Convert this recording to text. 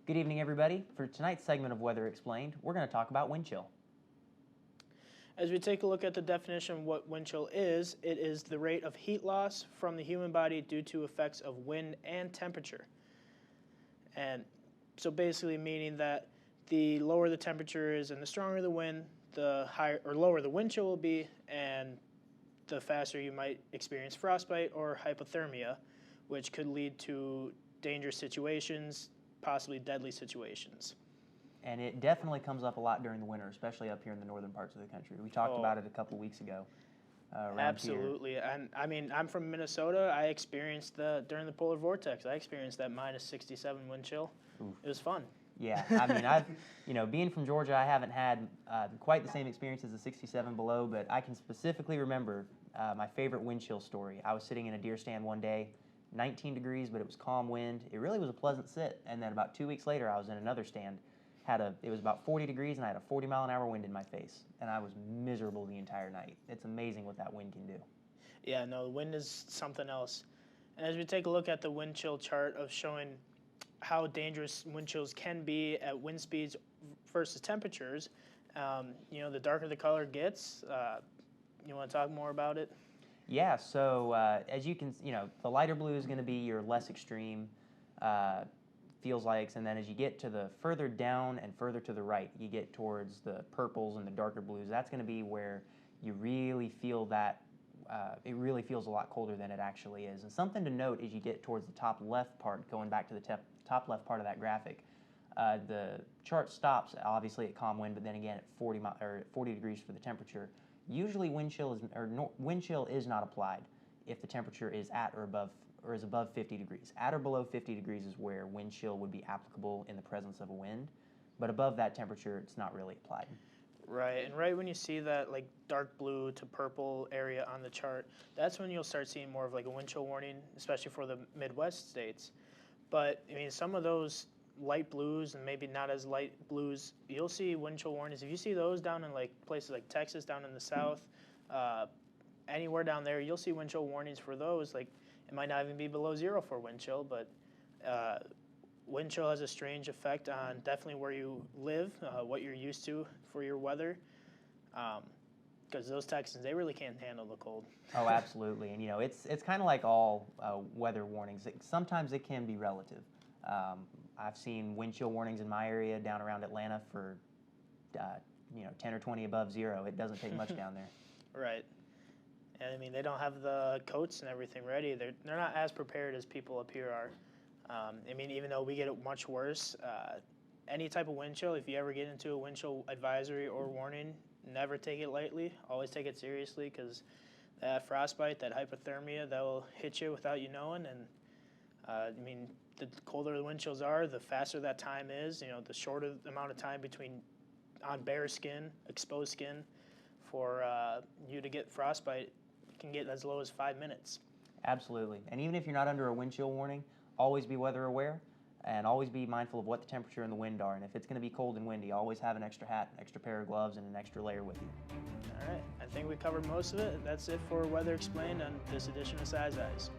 Good evening, everybody. For tonight's segment of Weather Explained, we're going to talk about wind chill. As we take a look at the definition of what wind chill is, it is the rate of heat loss from the human body due to effects of wind and temperature. And so basically meaning that the lower the temperature is and the stronger the wind, the higher or lower the wind chill will be, and the faster you might experience frostbite or hypothermia, which could lead to dangerous situations, possibly deadly situations. And it definitely comes up a lot during the winter, especially up here in the northern parts of the country. We talked about it a couple weeks ago. Absolutely. Here. And I mean, I'm from Minnesota. I experienced during the polar vortex, I experienced that minus 67 wind chill. Oof. It was fun. Yeah, I mean, being from Georgia, I haven't had quite the same experience as the 67 below, but I can specifically remember my favorite wind chill story. I was sitting in a deer stand one day, 19 degrees, but it was calm wind. It really was a pleasant sit. And then about 2 weeks later, I was in another stand. It was about 40 degrees, and I had a 40-mile-an-hour wind in my face, and I was miserable the entire night. It's amazing what that wind can do. Yeah, no, the wind is something else. And as we take a look at the wind chill chart of showing how dangerous wind chills can be at wind speeds versus temperatures, the darker the color gets. You want to talk more about it? Yeah, so as you can, the lighter blue is going to be your less extreme feels like, and then as you get to the further down and further to the right, you get towards the purples and the darker blues. That's going to be where you really feel that it really feels a lot colder than it actually is. And something to note as you get towards the top left part, going back to the top left part of that graphic, the chart stops obviously at calm wind, but then again at 40 degrees for the temperature. Usually wind chill is not applied if the temperature is at or above 50 degrees. At or below 50 degrees is where wind chill would be applicable in the presence of a wind, but above that temperature, it's not really applied. Right, and right when you see that like dark blue to purple area on the chart, that's when you'll start seeing more of like a wind chill warning, especially for the Midwest states. But I mean, some of those light blues and maybe not as light blues, you'll see wind chill warnings. If you see those down in like places like Texas, down in the south, anywhere down there, you'll see wind chill warnings for those. Like it might not even be below zero for wind chill, but wind chill has a strange effect on definitely where you live, what you're used to for your weather, because those Texans, they really can't handle the cold. Oh, absolutely. And, it's kind of like all weather warnings. Sometimes it can be relative. I've seen wind chill warnings in my area down around Atlanta for, 10 or 20 above zero. It doesn't take much down there. Right. And, I mean, they don't have the coats and everything ready. They're not as prepared as people up here are. I mean, even though we get it much worse, any type of wind chill, if you ever get into a wind chill advisory or warning, never take it lightly. Always take it seriously, because that frostbite, that hypothermia, that will hit you without you knowing. And, I mean, the colder the wind chills are, the faster that time is. The shorter the amount of time between on bare skin, exposed skin, for you to get frostbite can get as low as 5 minutes. Absolutely. And even if you're not under a wind chill warning, always be weather aware and always be mindful of what the temperature and the wind are. And if it's going to be cold and windy, always have an extra hat, an extra pair of gloves, and an extra layer with you. All right. I think we covered most of it. That's it for Weather Explained on this edition of Size Eyes.